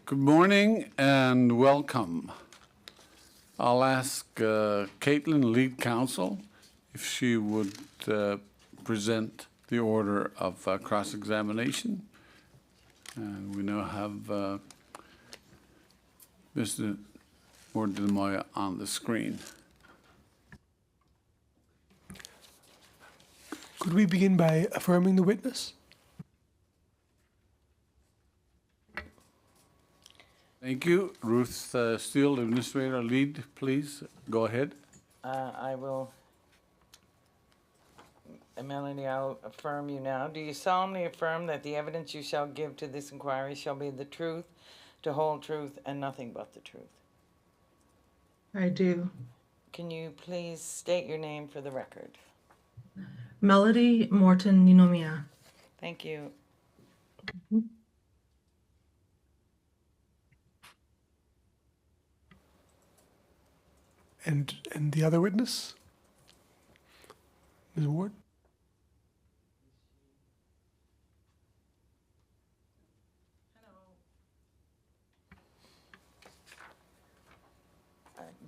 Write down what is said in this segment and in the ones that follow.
Good morning and welcome. I'll ask Caitlin, lead counsel, if she would present the order of cross-examination. And we now have Mr. Ninomiya on the screen. Could we begin by affirming the witness? Thank you. Ruth Steele, Administrator, lead, please. Go ahead. I will, Melanie, I'll affirm you now. Do you solemnly affirm that the evidence you shall give to this inquiry shall be the truth, the whole truth, and nothing but the truth? I do. Can you please state your name for the record? Melody Morton Ninomiya. Thank you. And the other witness? Ms. Ward?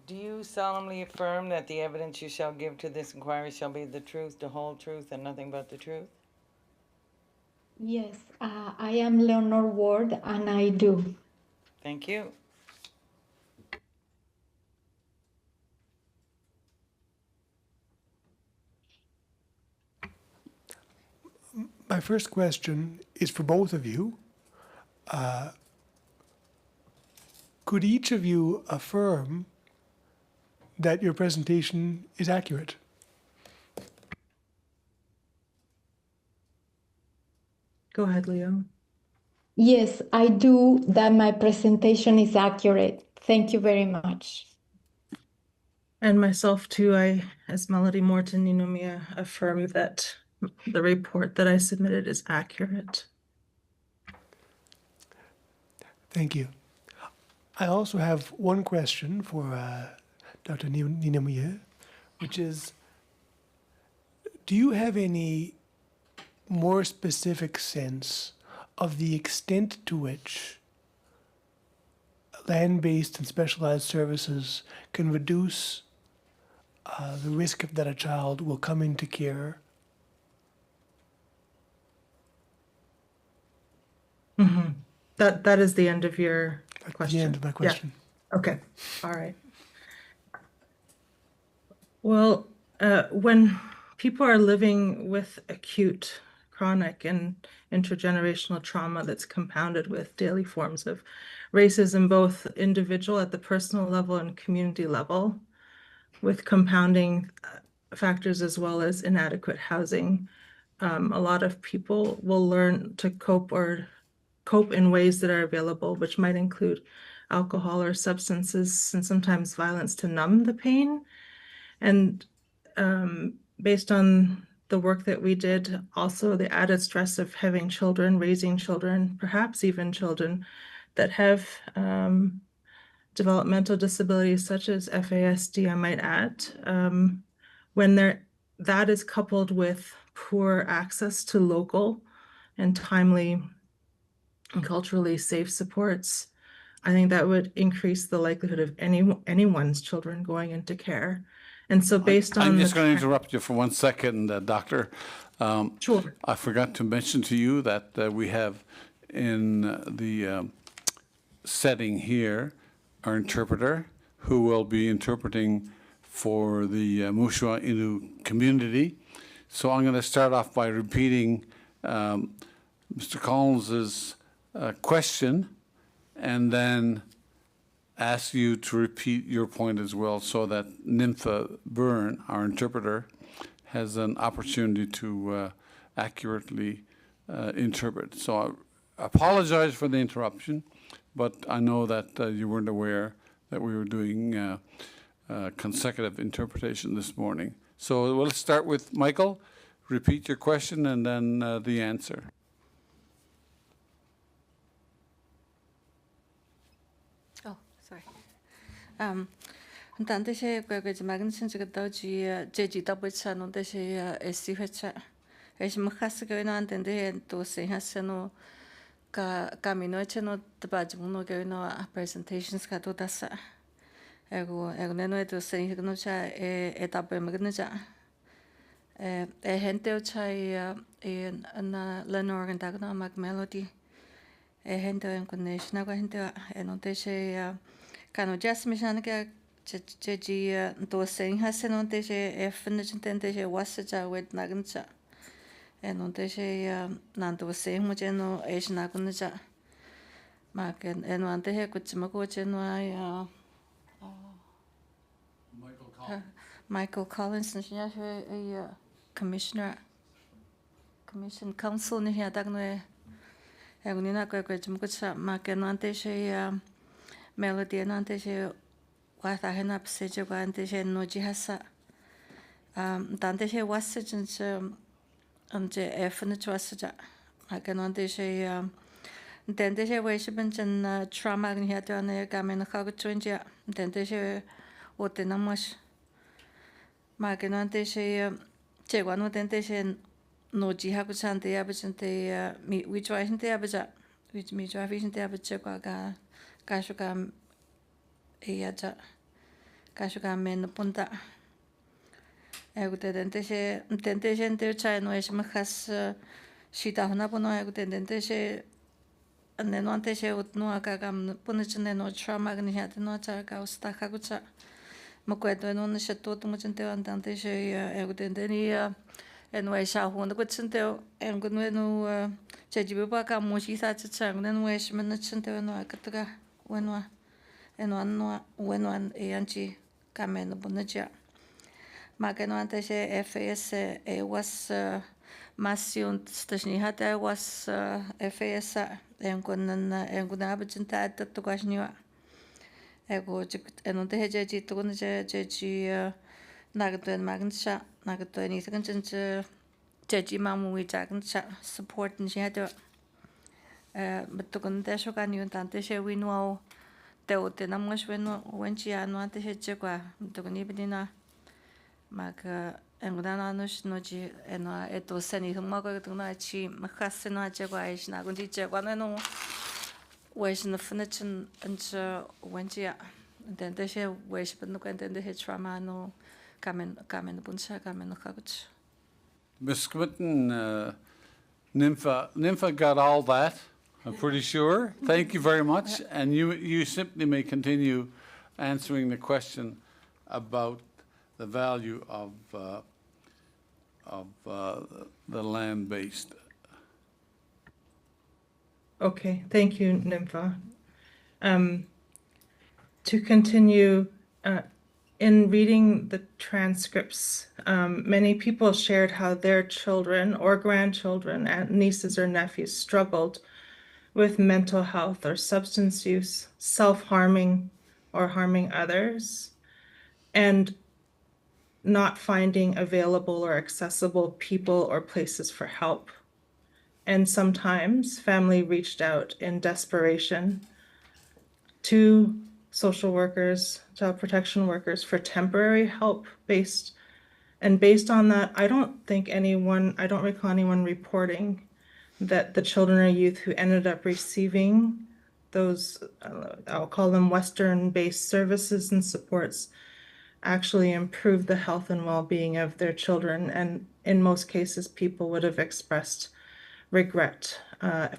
Do you solemnly affirm that the evidence you shall give to this inquiry shall be the truth, the whole truth, and nothing but the truth? Yes, I am Leonor Ward, and I do. Thank you. My first question is for both of you. Could each of you affirm that your presentation is accurate? Go ahead, Leo. Yes, I do that my presentation is accurate. Thank you very much. And myself too, I, as Melody Morton Ninomiya, affirm that the report that I submitted is accurate. Thank you. I also have one question for Dr. Ninomiya, which is, do you have any more specific sense of the extent to which land-based and specialized services can reduce the risk that a child will come into care? Mm-hmm. That is the end of your question. The end of my question. Yeah. Okay. All right. Well, when people are living with acute, chronic, and intergenerational trauma that's compounded with daily forms of racism, both individual at the personal level and community level, with compounding factors as well as inadequate housing, a lot of people will learn to cope in ways that are available, which might include alcohol or substances, and sometimes violence to numb the pain. And based on the work that we did, also the added stress of having children, raising children, perhaps even children that have developmental disabilities such as FASD, I might add, when that is coupled with poor access to local and timely and culturally safe supports, I think that would increase the likelihood of anyone's children going into care. And so based on I'm just going to interrupt you for 1 second, Doctor. Sure. I forgot to mention to you that we have in the setting here our interpreter who will be interpreting for the Mushwa Innu community. So I'm going to start off by repeating Mr. Collins's question and then ask you to repeat your point as well so that Nympha Byrne, our interpreter, has an opportunity to accurately interpret. So I apologize for the interruption, but I know that you weren't aware that we were doing consecutive interpretation this morning. So we'll start with Michael. Repeat your question and then the answer. Dan deshe gwagwaji magin sinsiga doji jeji dabucha no deshe esi hecha esh mkhasiga no antende to se hasano kami no cheno tabaji muno gari no presentations ka to dasa. Ego neno eto sen no cha etapa magna cha. Gente o cha na Leonor and Dagna mag melody. Gente en connection na gente no te she kano just mission ka jeji to sen hasen no te she finish te she wasa cha with nagancha. No te she nan to sen mo cheno na kunna cha. Ma ken no ante he kuchima ko cheno ai Michael Collins na siya commission council ni siya dag no ni na ko chum ko sa ma ken ante siya melody no ante siya wa ta hena pse je wa ante siya no ji hasa ante siya wasa jin ante f na chwasa ja ma ken ante siya ante siya wa shi ben chen trauma ni siya to na ga men ka ko chunja ante siya o te na mas ma ken ante siya che wa no ante siya no ji ha ko chante ya bachante mi we try hinte ya bacha which me try hinte ya bacha ka shu ka ya cha ka shu ka men punta ego te ante siya ante cha no es mahas shita hona pono ego te ante siya ane no ante siya utno ka punachne no trauma ni ha no cha ka usta ka ko cha Makwento no na siya to mo chante ante siya ego te ni en wij zou gewoon dat sento en kunnen no chejibe pa ka mo shi sa chang nen we shi men sento no akatra wenwa no wenwan e anchi ka men bonaja ma que no antes FS was masion stashni hata was FS en kunan abchinta to kwashniwa ego en onte heji to kun jeji nagto magnsha nagto ni sakan chen jeji mamu wi jagan support ni hado but kun te sho kan yun tante she wi no te o te na mos wen wenchi anu ante heje kwa to kun ibina mag en gana no no ji eno eto seni huma ko to na chi makhas no je kwa is na kun ji je kwa no wees na fnitchen en wenchi ya den te she wees but no kan den de trauma no kamen bunsa kamen khaguch. Ms. Quinton, Nympha got all that, I'm pretty sure. Thank you very much. And you simply may continue answering the question about the value of the land-based. Okay, thank you, Nympha. To continue, in reading the transcripts, many people shared how their children or grandchildren and nieces or nephews struggled with mental health or substance use, self-harming or harming others, and not finding available or accessible people or places for help. And sometimes family reached out in desperation to social workers, child protection workers for temporary help based on that, I don't recall anyone reporting that the children or youth who ended up receiving those, I'll call them Western-based services and supports, actually improved the health and well-being of their children. And in most cases, people would have expressed regret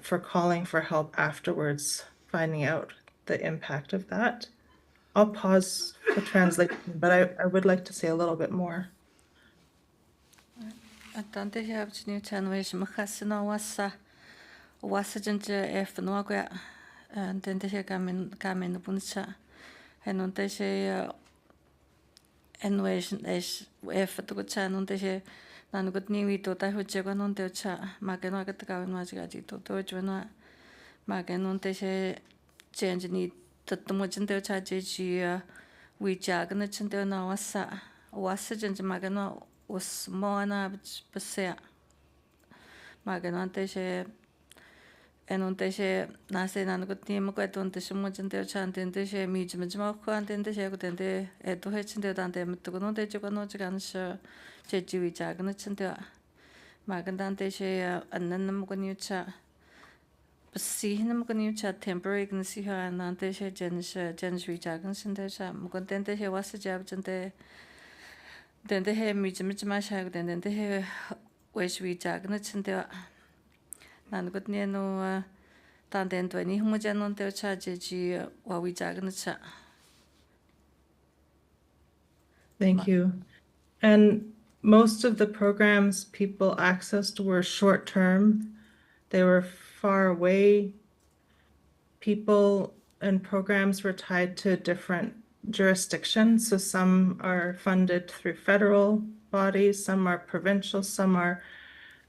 for calling for help afterwards, finding out the impact of that. I'll pause for translation, but I would like to say a little bit more. Tante heb je nu ten wees machasina wasa jente no go en tente je kamen buncha en onte je en wees to go chan onte je nan gut ni wi to ta ho je gon onte cha ma ke no ka ta ma ga ji to jo no ma ke no onte je change ni to mo jente cha je ji wi ja ga na jente no wasa jente ma ke no was moana pasea magano antese en ontese nase nan ko timo ko tonte sumo jente chante antese mi jima ko antese ko tente eto hechinte tante mto ko nonte ko no chans chejiwi jagna chinte maganda antese annan mo ko niucha Siihen mukaan juuri temporary kun siihen nante se gens viijakan sen tässä mukaan tente se vasta jab tente he mitä saa tente he wes viijakan sen te nan kun ne no tan tento ni mujan non te cha ji wa viijakan cha. Thank you. And most of the programs people accessed were short term. They were far away. People and programs were tied to different jurisdictions. So some are funded through federal bodies, some are provincial, some are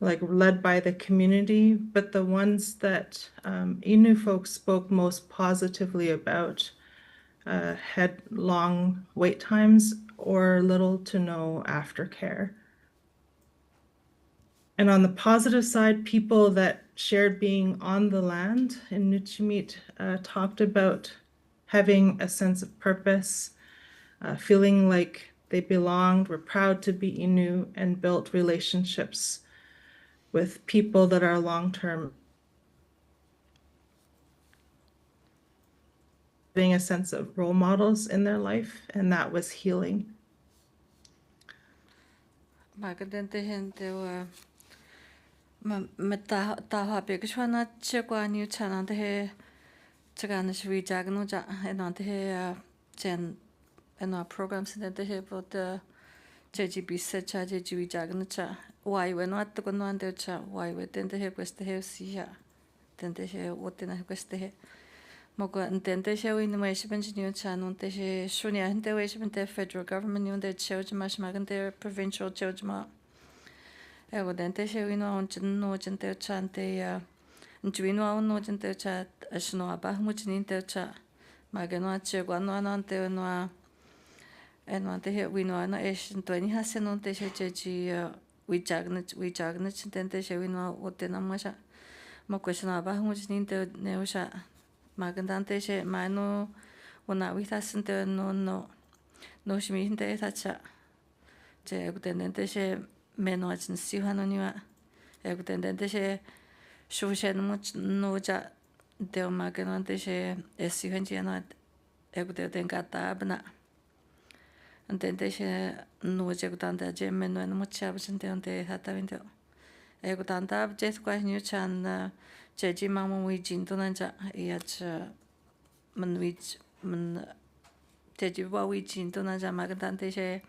like led by the community. But the ones that Innu folks spoke most positively about had long wait times or little to no aftercare. And on the positive side, people that shared being on the land in Nuchimit talked about having a sense of purpose, feeling like they belonged, were proud to be Innu, and built relationships with people that are long-term. Having a sense of role models in their life, and that was healing. Magandante gente ma ta ha be kshwana chekwa ni chana de chagana shwi jagno ja enante he chen ena programs de he but JGB se cha JGB jagno cha why when what to no ande cha why we tente he queste he sia tente he wotena queste he moga tente he we no she ben ni cha no te he shunia hente we she ben te federal government ni de church mas magante provincial church ma ego dente she we no no jente chante Njwino no jente cha ashno aba muchnin te cha magano che gwano nante no eno te he we no esh to ni hasen te she ji we jagna tente she we no otena masha mo kweshna aba muchnin te ne usha magandante she mano una we hasen te no shmi te ta cha je gutende she meno achin si hano niwa gutende she Shushen much no ja de maganante she esi henjana egde dengata abna antente she no jegutanda jemeno en mucha bsente ante hatavinte egutanda jes kwa new chan jeji mamu wi jintuna yach man wi man jeji wa wi jintuna ja magandante she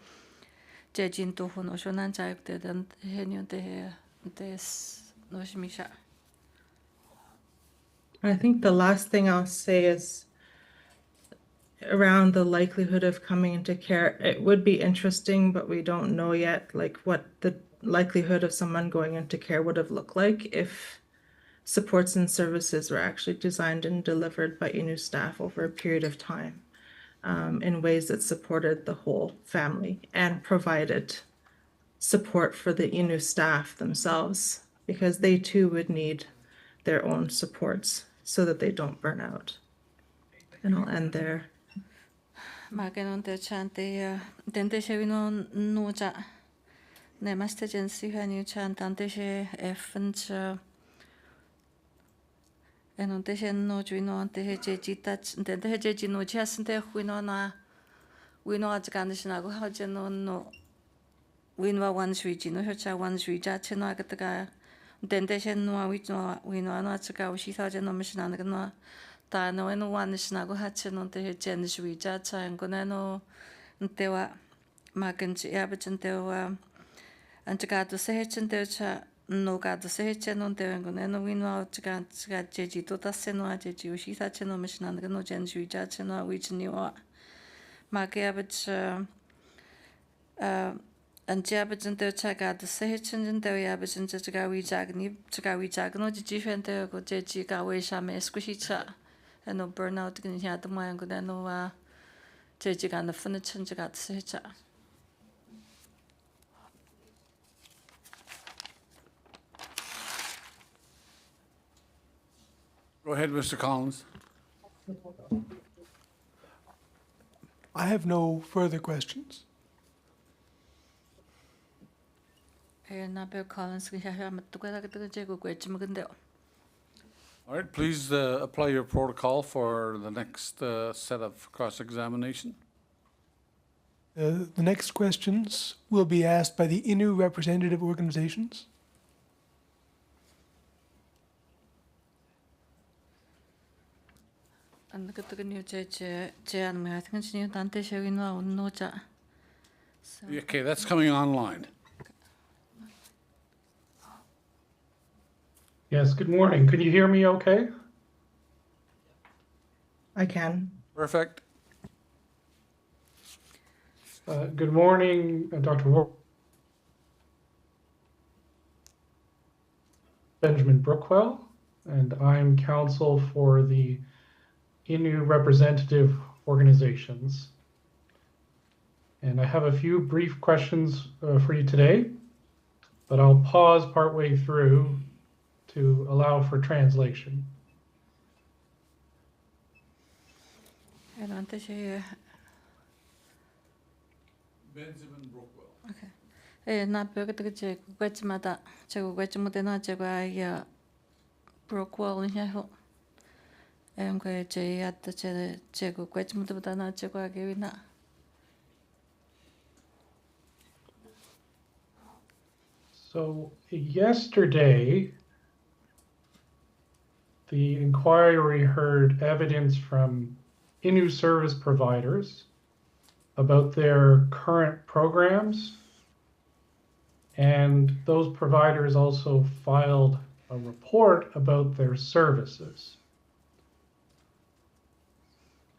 jejin to hono shonan ja egde dan henyo de des no shmisha. I think the last thing I'll say is around the likelihood of coming into care. It would be interesting, but we don't know yet, like what the likelihood of someone going into care would have looked like if supports and services were actually designed and delivered by Innu staff over a period of time in ways that supported the whole family and provided support for the Innu staff themselves, because they too would need their own supports so that they don't burn out. And I'll end there. Maganon te chante dente she no no ja ne master agency hani chan dante she efens enon te she no juino ante he jeji touch dente he jeji no chasente huino na wino ajkan shinago haje no winwa wan shuiji no cha wan shuija cheno agataga dente she no wino no achka ushi saje no mishina no ta no eno wan shinago hache no te chen shuija cha ngone no ntewa magenji yabechen tewa anchka to se chen te cha no ka to se chen no te ngone no wino achka jeji to ta se no jeji ushi sache no mishina no chen shuija cheno which ni wa magabech Anjabajan te chaga the sehin te yabajan chaga we jagno jifan te go jeji ga we shame squishy and no burnout can ya the man go no jeji ga the furniture chaga secha. Go ahead, Mr. Collins. I have no further questions. Na Bill Collins can hear him to get a jego quetch. All right, please apply your protocol for the next set of cross-examination. The next questions will be asked by the Innu representative organizations. An katakan niyo an mga atingan sinyo tante siya wino unno cha. Okay, that's coming online. Yes, good morning. Can you hear me okay? I can. Perfect. Good morning, Dr. Benjamin Brookwell, and I'm counsel for the Innu representative organizations. And I have a few brief questions for you today, but I'll pause partway through to allow for translation. Ante siya Benjamin Brookwell. na pagkatag siya kukwets mata siya kukwets mo tena siya kaya Brookwell niya ho. Kaya siya at siya kukwets mo tena na siya kaya gawin na. So yesterday, the inquiry heard evidence from Innu service providers about their current programs, and those providers also filed a report about their services.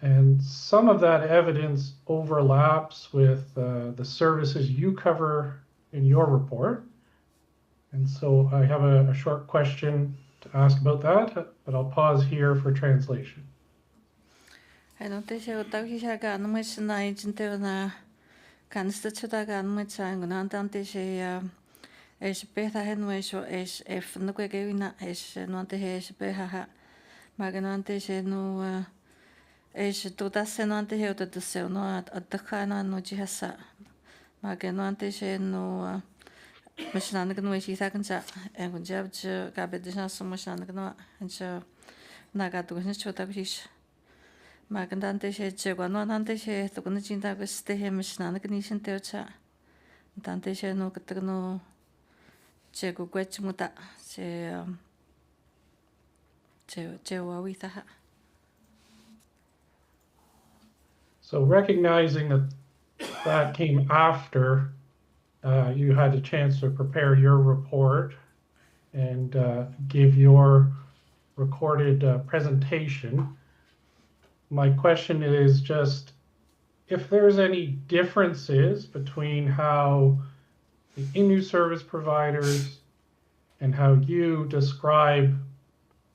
And some of that evidence overlaps with the services you cover in your report. And so I have a short question to ask about that, but I'll pause here for translation. Ante siya utag siya ka ano mo siya na ijinte na kanista siya ka ano mo siya ngunan ante siya peta hen mo siya F no kaya gawin na no ante siya peha magano ante siya no tutas no ante siya tutas no at kana no jihasa magano ante siya no Machine na ganun siya kan sa kung jab siya kabit siya sa machine na ganun siya nagatuwa siya chota siya maganda ante siya chegwa no ante siya to kun cinta ko ste he machine na ganun siya teo cha ante siya no katagno chego kwech muta siya wawi ta. So recognizing that came after you had a chance to prepare your report and give your recorded presentation. My question is just if there's any differences between how the Innu service providers and how you describe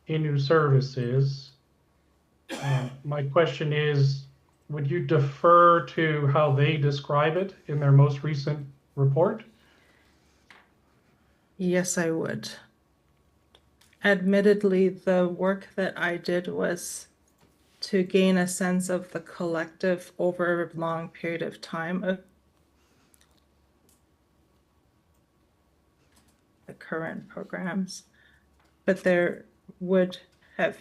Innu services. My question is, would you defer to how they describe it in their most recent report? Yes, I would. Admittedly, the work that I did was to gain a sense of the collective over a long period of time of the current programs. But there would have,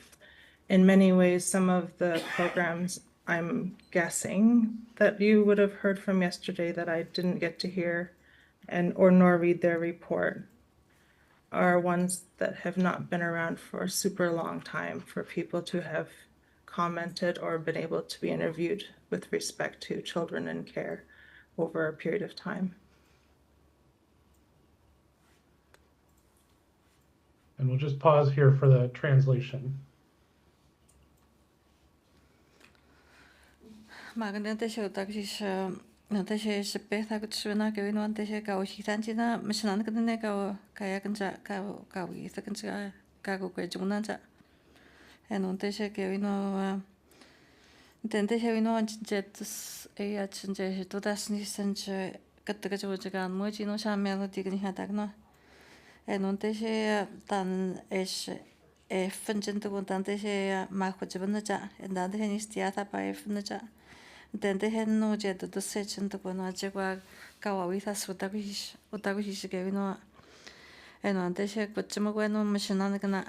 in many ways, some of the programs I'm guessing that you would have heard from yesterday that I didn't get to hear or nor read their report are ones that have not been around for a super long time for people to have commented or been able to be interviewed with respect to children in care over a period of time. And we'll just pause here for the translation. Maganda siya utag siya nante siya peta ko tsuna gawin nante siya ka usitan sina machine na kanne ka kaya kansa ka wi sa kansa ka ko kwe jungnan sa nante siya gawin no nante siya wino jet ya chinje to das ni sanche kattaga jo jaga mo jino sha melody gni hata no nante siya tan function to nante siya ma ko jibna ja nante siya ni stiata pa na ja Tente hen no je to sechen to kono je kwa kawawi ta utaku hishi ke no ante she kochimo ko no machine na kana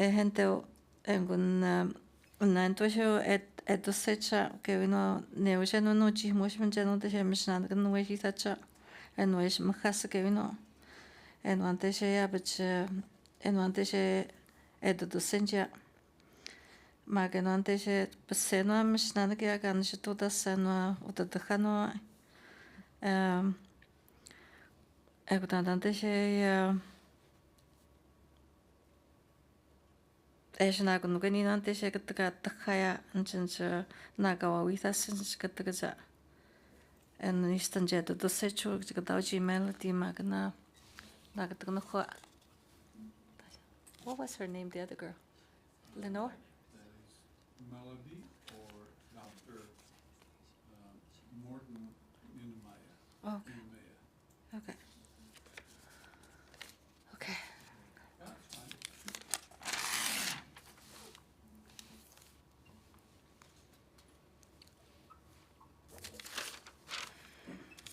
gente engun nan to show at the secha que vino neusha no chi moshman jano de shemshnan kan no shi tacha en no is mkhas que vino en wante she ya bach en wante she at the senja magen wante she peseno mshnan que agan she toda sano utadkhano ekutante she Eshna kun gani nante she katka takhaya anchincha nagawa witha sinch katkaja en istanje to sechu katauji melody magna nagatna kho. What was her name, the other girl? Leonor? Melody or Dr. Morton Ninomiya. Oh, okay. Okay.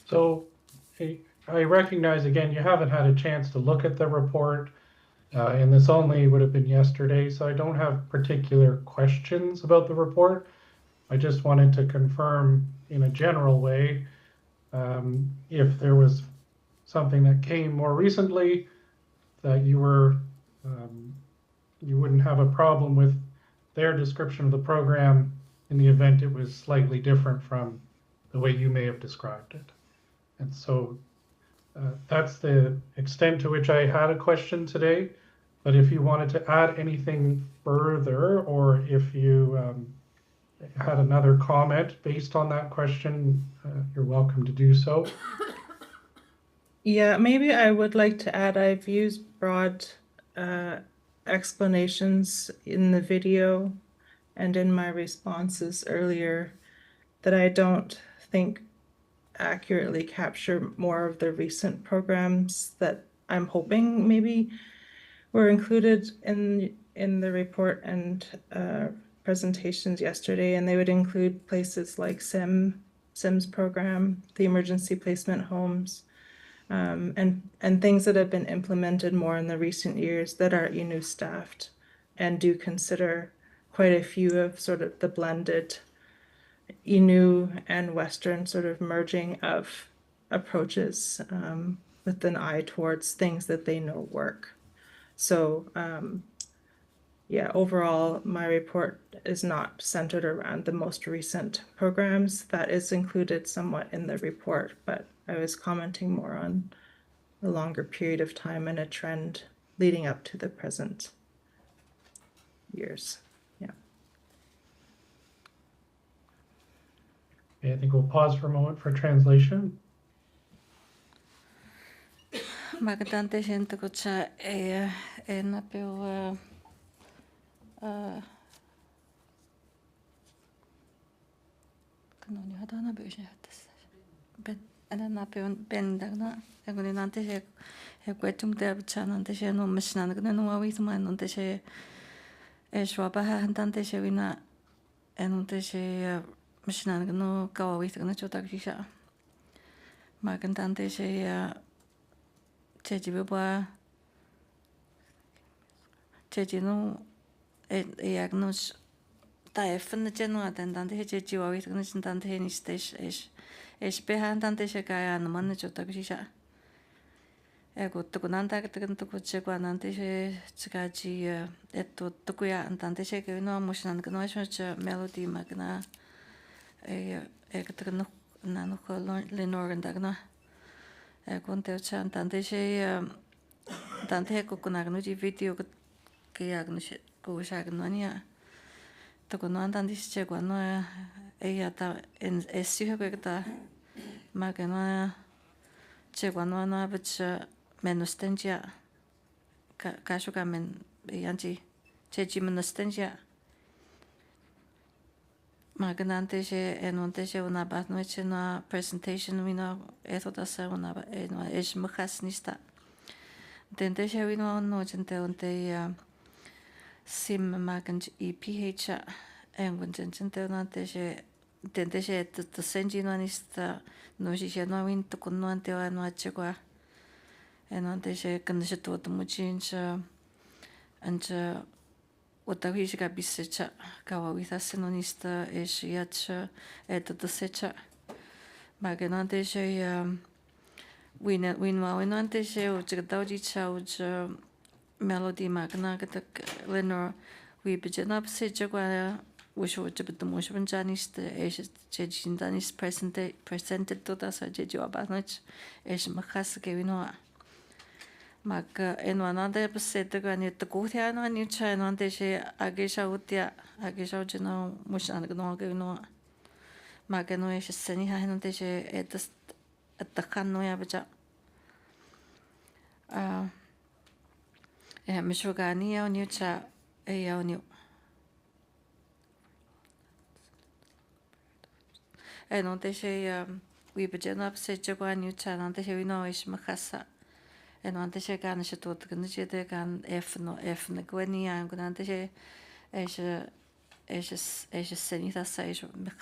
So I recognize, again, you haven't had a chance to look at the report, and this only would have been yesterday, so I don't have particular questions about the report. I just wanted to confirm in a general way if there was something that came more recently that you wouldn't have a problem with their description of the program in the event it was slightly different from the way you may have described it. And so that's the extent to which I had a question today. But if you wanted to add anything further, or if you had another comment based on that question, you're welcome to do so. Yeah, maybe I would like to add, I've used broad explanations in the video and in my responses earlier that I don't think accurately capture more of the recent programs that I'm hoping maybe were included in the report and presentations yesterday, and they would include places like SIMS program, the emergency placement homes, and things that have been implemented more in the recent years that are INU staffed and do consider quite a few of sort of the blended INU and Western sort of merging of approaches with an eye towards things that they know work. So yeah, overall, my report is not centered around the most recent programs. That is included somewhat in the report, but I was commenting more on a longer period of time and a trend leading up to the present years. Yeah. Okay, I think we'll pause for a moment for translation. Magandante gente kucha na peo kanoni hada na peo shatas ben ana na peo ben dagna agoni nante she kwetum de abcha nante she no mishna na no awi tuma nante she shwaba hantante she wina enante she mishna no kawawi tagna chota kisha magandante she Chejiba Chejino Eagnos Taefan the Genoa and Dante Chejiwa with Gnison Dante in stage is behind Dante Shakaya and the manager Tagisha. Ego Tukunanta to Kuchekwa and Dante Chikaji eto Tukuya and Dante Shake no motion and Gnosh melody magna a Nanoko Leonor and Dagna. Conte chan tante she tante ko kunagno ji video ke agno she ko shagno nia to kono tante she ko no ya ta en esi he ko ta magana che ko no na bach menustenja ka shu ka men yanji che ji menustenja Maganante she enonte she una batnoche na presentation wina eto da se una es mkhas nista. Dente she wina no jente onte sim maganj EPH engun jente nante she dente she to senji no nista no she no win to kun no ante wa no achwa. Enonte she kan she to muchincha anja Utahiga bisecha, Kawawitha Sinonista, Eshiacha, et the Secha. Maganante, Winwinante, Jagdaji Chauj, Melody Magnagatak, Leonor, we begin up Sejaguaya, which would be the motion Janis, the Asian Danis presented to us at Jeju Abanach, Ash Makas Gavinoa. Mag in one other said the granite the Gothian on your chain on the she Agisha Utia, Agisha Geno, Mushan Gno. Magano is sending her on the she at the Kanoya Baja. Mishogani on your cha, a on you. And on the she, we begin up said Jaguan, you chan on the she know is Makasa. En want is gaan is het tot kunnen je gaan even gwenie aan gaan is is niet dat zij is met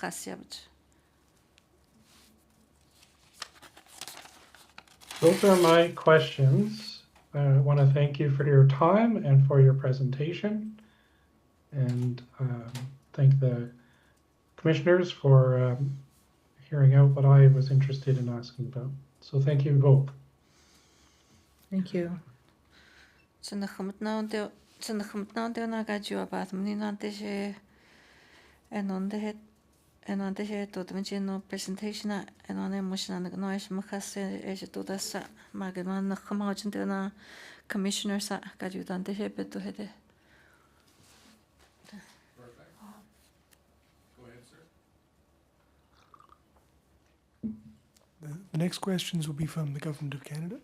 Those are my questions. I want to thank you for your time and for your presentation, and thank the commissioners for hearing out what I was interested in asking about. So thank you both. Thank you. Zijn de gemeente nou na gaat je op niet aan deze en dan deze tot met je no presentation en dan emotion aan de noise maar gaat is het tot dat maar dan nog gemaakt en dan commissioner sa gaat je dan deze beto hede. The next questions will be from the Government of Canada.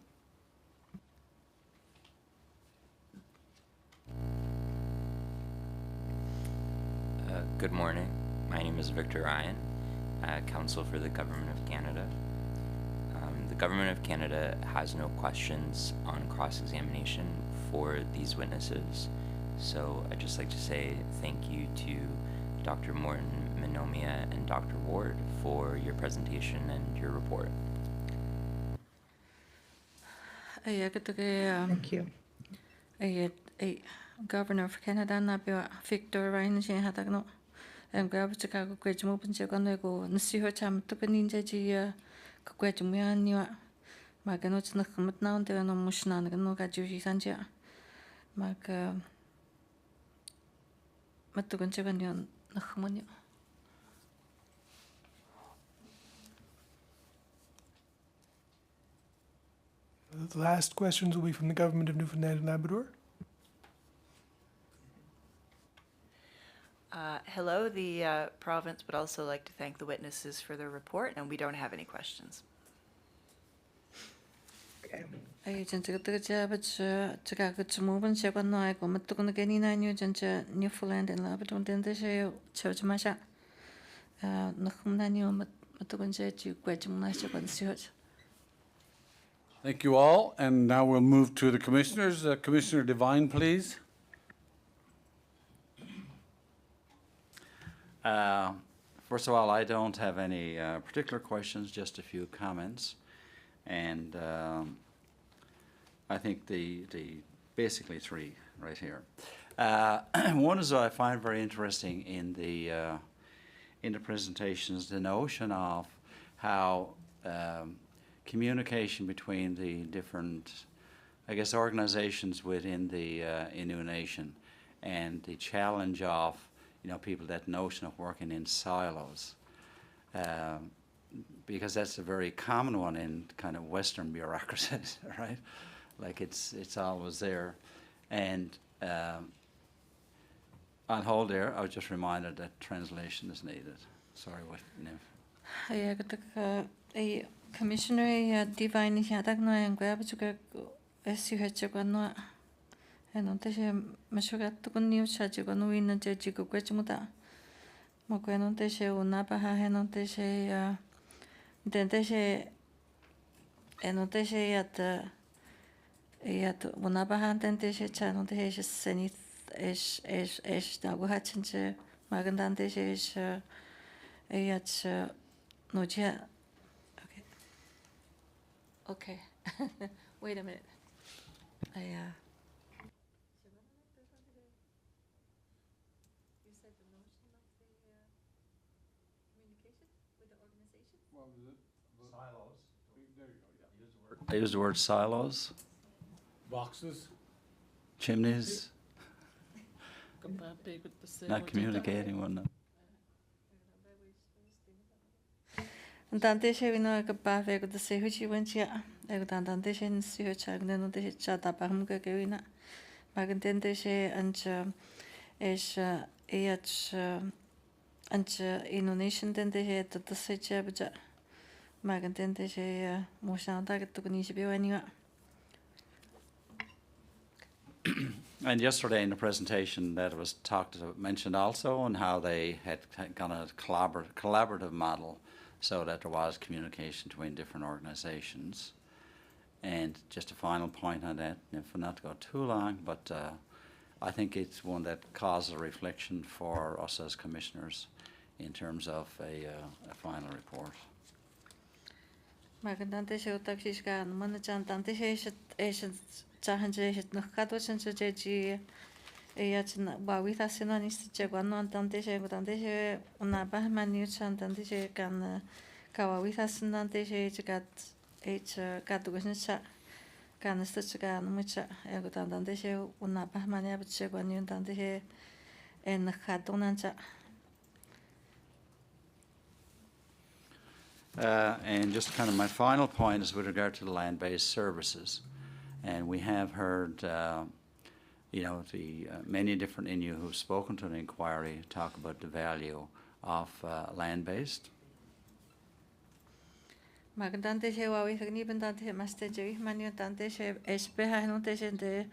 Good morning. My name is Victor Ryan, Counsel for the Government of Canada. The Government of Canada has no questions on cross-examination for these witnesses, so I'd just like to say thank you to Dr. Morton, Ninomiya, and Dr. Ward for your presentation and your report. Thank you. Governor of Canada na Victor Ryan je had no en grab Chicago kwet mo pun check on go nsi ho cham to ninja ji kwet mo yan ni ma ga no tsna khmat na on te no mushna na no ga ju ji san ja ma ga matto gon check on na khmoni. The last questions will be from the Government of Newfoundland and Labrador. Hello, the province would also like to thank the witnesses for their report, and we don't have any questions. Okay. Ay 진짜 그때 제가 그 주무분 제가 나이고 맞도 그 게니나 뉴 진짜 뉴폴랜드 앤 라브론 된데서 저지 마샤 나흠나니오 맞도 근제 지구에 좀 나셔 건시어. Thank you all, and now we'll move to the commissioners. Commissioner Devine, please. First of all, I don't have any particular questions, just a few comments. And I think the basically three right here. One is I find very interesting in the presentations, the notion of how communication between the different, I guess, organizations within the Innu Nation and the challenge of, people, that notion of working in silos. Because that's a very common one in kind of Western bureaucracies, right? Like it's always there. And on hold there, I was just reminded that translation is needed. Sorry, what, Niv? Commissioner Divine Yadag no and grab to as you had check on no and on the Mashugat to new charge on win and judge you go muta. Moquen on the she unapa hen on the she then the she and on the she at unapa hand and the she chan on the he senith is now go hatchin Magandan the she is no chat. Okay. Wait a minute. Silos. There you go, I used the word silos, Boxes? chimneys, not communicating one. Tante she vino ka pa ve ko se hu chi wen chia. E ko tante she ni si hu cha ne no te cha ta pa mu ka ke wina. Ma kan tente she an cha es e ach an cha Indonesian tente she ta se cha ba cha. Ma kan tente she mo sha ta ka to ni shi be wa ni wa. And yesterday in the presentation that was mentioned also on how they had gone a collaborative model so that there was communication between different organizations. And just a final point on that, if not to go too long, but I think it's one that causes a reflection for us as commissioners in terms of a final report. Ma kan tante she utak shi ka no man chan tante she chahan je no ka to chen je ji e ya chen ba wi ta sino ni si che gwan no tante she una ba man ni chan tante she kan ka wa wi ta sin tante she che ka to chen cha kan sta che ka no mu cha e go tante she una ba man ya che gwan ni tante she en ka to nan cha. And just kind of my final point is with regard to the land-based services. And we have heard, the many different Innu who've spoken to the inquiry talk about the value of land-based. Ma kan tante she wa wi ni ben tante she mas te je man ni tante she espe ha no te she de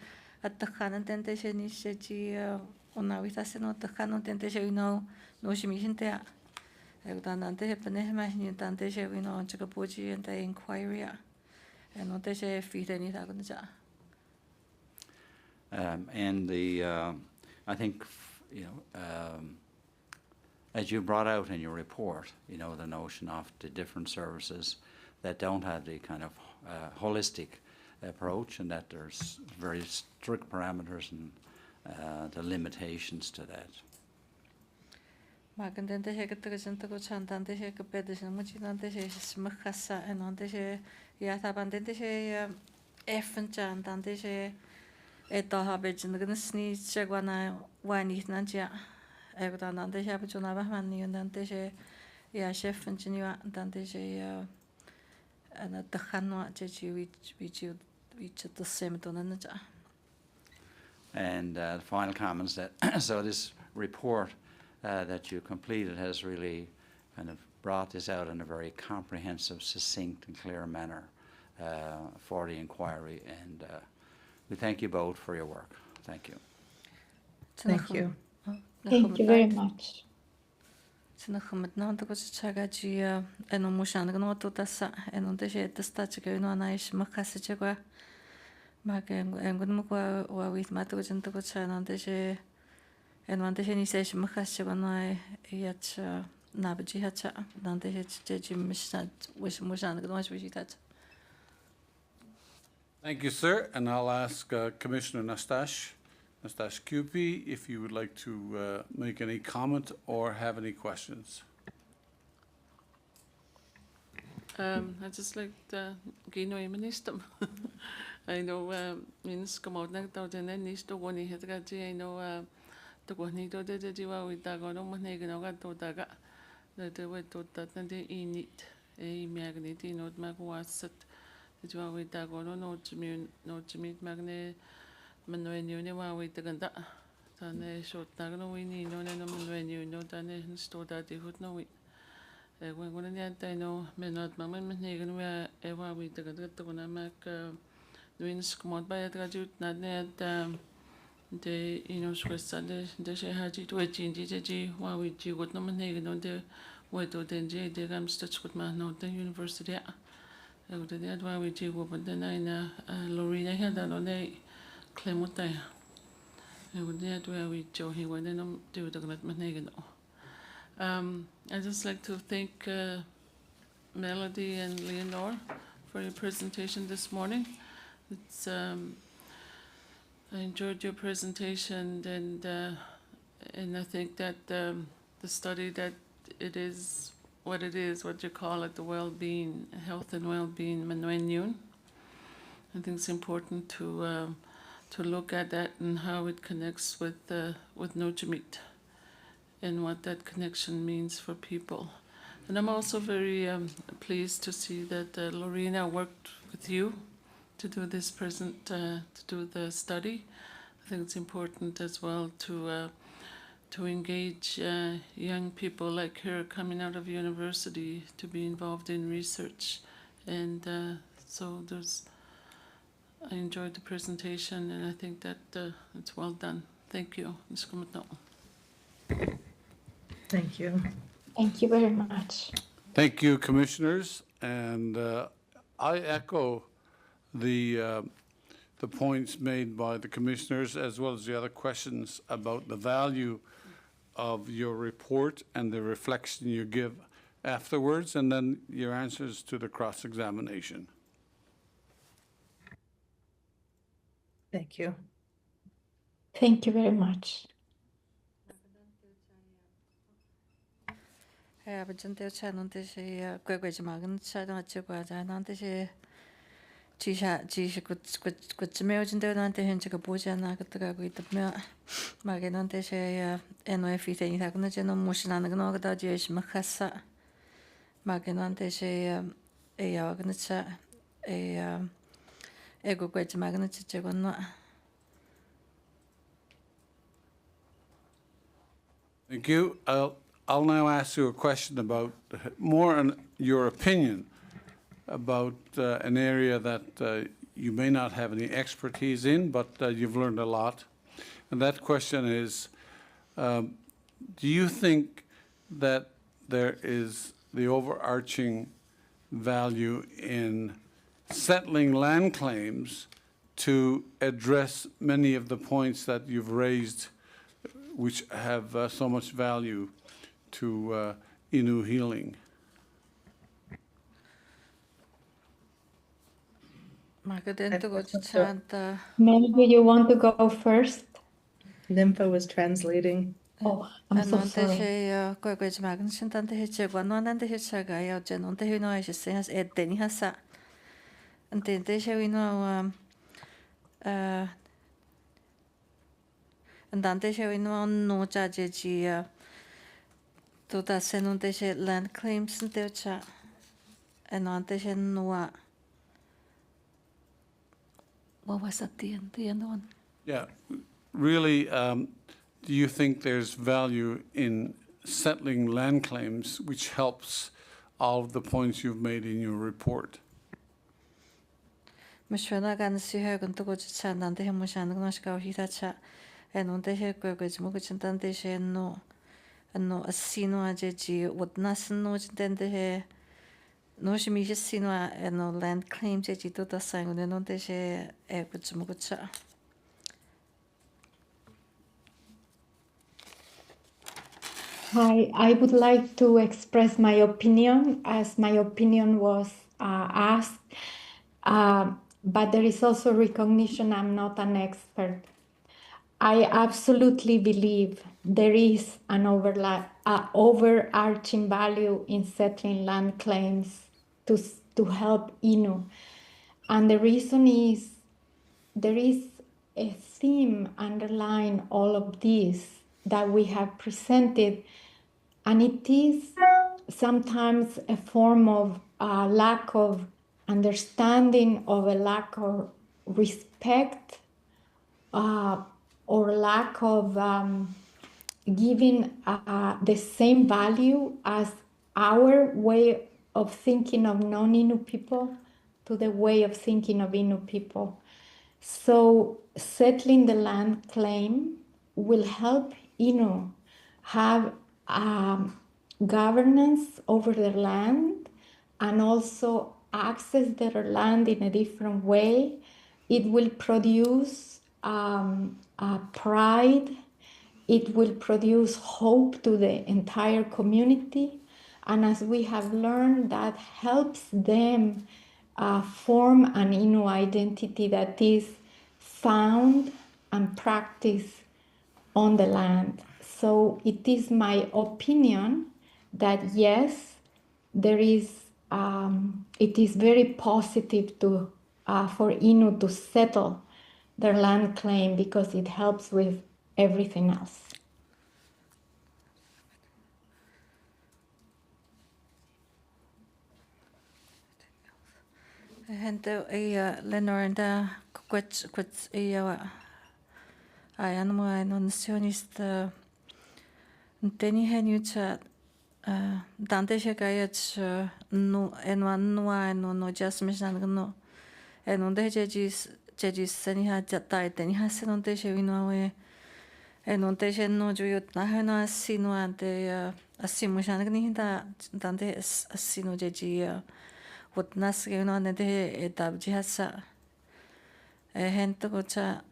at khanan tante she ni she ji una wi ta se no ta khanan tante she no shi mi hin te e tante she pene ma ni tante she wi no che ka po ji en te inquiry e no te she fi te ni ta ko ja. And I think, as you brought out in your report, the notion of the different services that don't have the kind of holistic approach, and that there's very strict parameters and the limitations to that. Ma kan tante she ka ta chen ta ko chan tante she ka pe de mu chi tante she sma khassa e no te she ya ta ban tante she effen chan tante she e ta ha be chen ga sni che gwa na wa ni nan cha e ko tante she ba chuna ba man ni tante she ya chef chen ni wa tante she ana ta khan wa che chi wi che to sem to nan cha. And the final comments that so this report that you completed has really kind of brought this out in a very comprehensive, succinct and clear manner for the inquiry, and we thank you both for your work. Thank you. Thank you. Thank you very much. Sina khamat na to ko chaga ji eno mushan no to tasa eno te she tasta che no na ish makhas che kwa ma ke engun mo kwa wa wit ma to chen to ko chana te she eno te she ni se makhas che no ya cha na ba ji ha cha dan te she ji mishan wish mushan no wish ta. Thank you, sir. And I'll ask Commissioner Nastash Kupi if you would like to make any comment or have any questions. I just like to give you minister. I know means come out next to the next to one hit I know the one need to do the with that go no money got to daga that they were to that and they in it a magnet not mag was set that you are with that go no to meet magnet when you know with the ganda then short no we need no when you know then store that they would know it. When going to know, may not mamma Megan where ever we the good to make doings come out by a graduate, not that the Swiss Sunday, the she had it to a GG, while we G would nominate on the way to the J. The Ramstutz with man, not the university. I would add why we G would then I Lorena had that on a claim what I would add where we Joe he went in to the Glet Menegan. I'd just like to thank Melody and Leonor for your presentation this morning. It's I enjoyed your presentation, and and I think that the study that it is, what you call it, the well-being, health and well-being, Manoen. I think it's important to look at that and how it connects with Nojamit and what that connection means for people. And I'm also very pleased to see that Lorena worked with you to do this to do the study. I think it's important as well to engage young people like her coming out of university to be involved in research. And so I enjoyed the presentation, and I think that it's well done. Thank you, Ms. Kumatno. Thank you. Thank you very much. Thank you, commissioners, and I echo the points made by the commissioners as well as the other questions about the value of your report and the reflection you give afterwards, and then your answers to the cross-examination. Thank you. Thank you very much. 아버지한테 차는 뜻이 quẹquẹ 막은 차는 어쩌고 하자 나한테 지시 그쯤에 오진데 나한테 현재가 보지 않아 그때가고 있다면 막에 나한테 NOF 이태니 하고는 제 너무 무시나는 건 어디다 지으시면 갔어 막에 나한테 에야 그는 차 에고 quẹquẹ 막은 진짜건 너 Thank you. I'll now ask you a question about more on your opinion about an area that you may not have any expertise in, but you've learned a lot. And that question is, do you think that there is the overarching value in settling land claims to address many of the points that you've raised which have so much value to Innu healing? Maybe you want to go first? Nympha was translating. Oh, I'm so sorry. Land claims and what was at the end one? Yeah, really, do you think there's value in settling land claims, which helps all of the points you've made in your report? Land claims Hi, I would like to express my opinion as my opinion was asked, but there is also recognition I'm not an expert. I absolutely believe there is an overarching value in settling land claims to help Innu. And the reason is there is a theme underlying all of this that we have presented, and it is sometimes a form of lack of understanding, of a lack of respect, or lack of giving the same value as our way of thinking of non-Innu people to the way of thinking of Innu people. So settling the land claim will help Innu have governance over their land and also access their land in a different way. It will produce pride. It will produce hope to the entire community. And as we have learned, that helps them form an Innu identity that is found and practiced on the land. So it is my opinion that yes, there is. It is very positive to for Innu to settle their land claim because it helps with everything else. Hente Leonor and quits I am non sionist Deni Henucha Dante Shekayach no and one no just mission no and on the judges Seni had died, then he has on the Shevino and on the no Juyut Nahana Sino and the Asimushan Dante Asino Jeji what Naskin on the Dabjasa Hentocha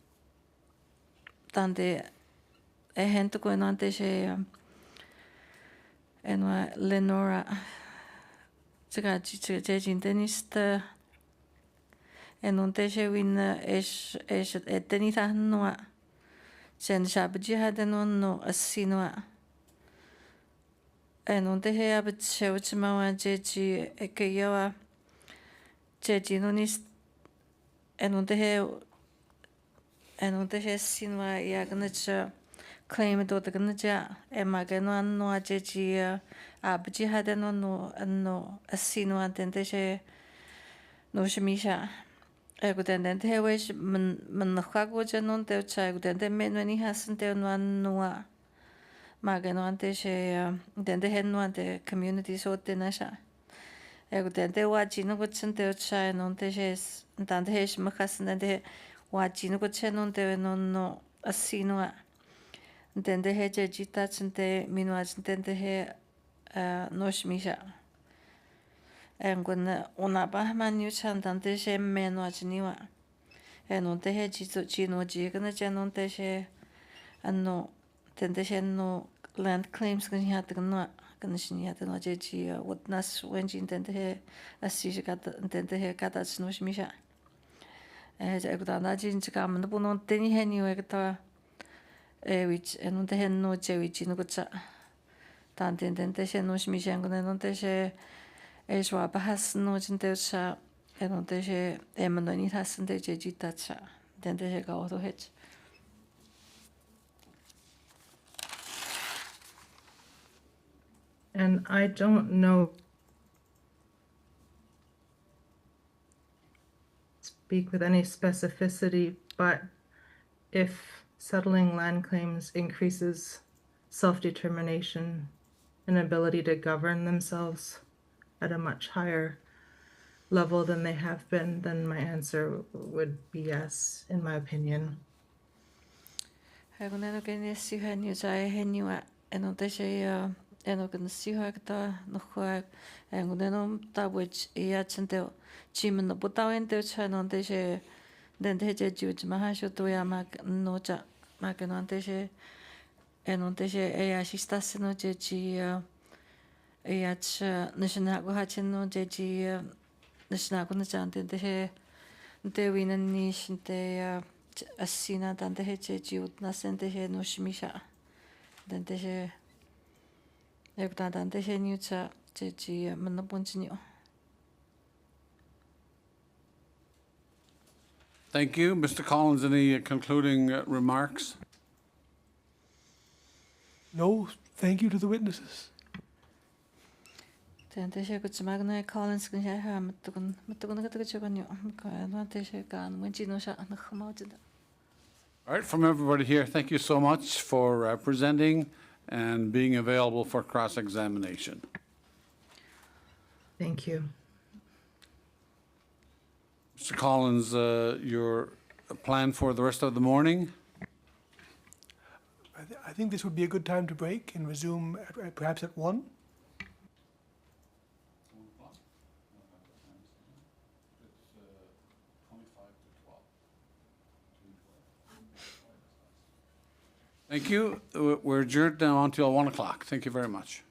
Dante Hento on the She and Leonora Judging Denista and on the She win at Denita Noa. Sen Shabji had no a sinoa. And on the hair but Shewchima Jeji Ekeyoa Jeji Nonis and on the hair and on the hair sinwa Yaganacha claim it to the Ganaja and Maganon no Jeji Abji had no a sino and then the no Shemisha. Then the wish Manakago non del child, then the men when he hasn't there one noa. Magan on the then they had no the community so the Nasha. Then they watch in a good center child on the chase, and then the Hesh Macasan and they watch in a good chen on the no a sinoa. Then the hedge jitats and the minuage, then the hair no shmisha. And when una bahman you chant and the same men watch newer. And on the hedge Gino Jigana Jan on the share and no, then the shed no land claims can have the not condition yet no JG what nas when she intended her as she got intended her cat at Snosh Misha. As I could imagine to come and the bone on Denny Henny which and on the hen no Jerry Gino Gutsa. Tantin then the shed no Shmisha and on the share. Ezra has no gentelsa and on the share Emanoni has and the jejitacha, then the go to hitch. And I don't know speak with any specificity, but if settling land claims increases self-determination and ability to govern themselves at a much higher level than they have been, then my answer would be yes, in my opinion. I can never get this you had news I had you and on the share and I can see her no quack and then that which yet until Jim and the Buddha in the channel on the share then the judge Mahasho to Yamak Noja Makan on the share and on the share she starts no judge. Yach Nishanago Hachino Jeji Nishanago Nachant the win and niche the Asina than the Hechi would not send the head no Shmisha. Then the he Egda than the Henucha Jeji Manapunchino. Thank you. Mr. Collins, any concluding remarks? No, thank you to the witnesses. Then the she could magna Collins can hear her Matugan get the chicken. Not the she can when she knows shot on the Hamoted. All right, from everybody here, thank you so much for presenting and being available for cross-examination. Thank you. Mr. Collins, your plan for the rest of the morning? I think this would be a good time to break and resume perhaps at 1. Thank you. We're adjourned now until 1 o'clock. Thank you very much.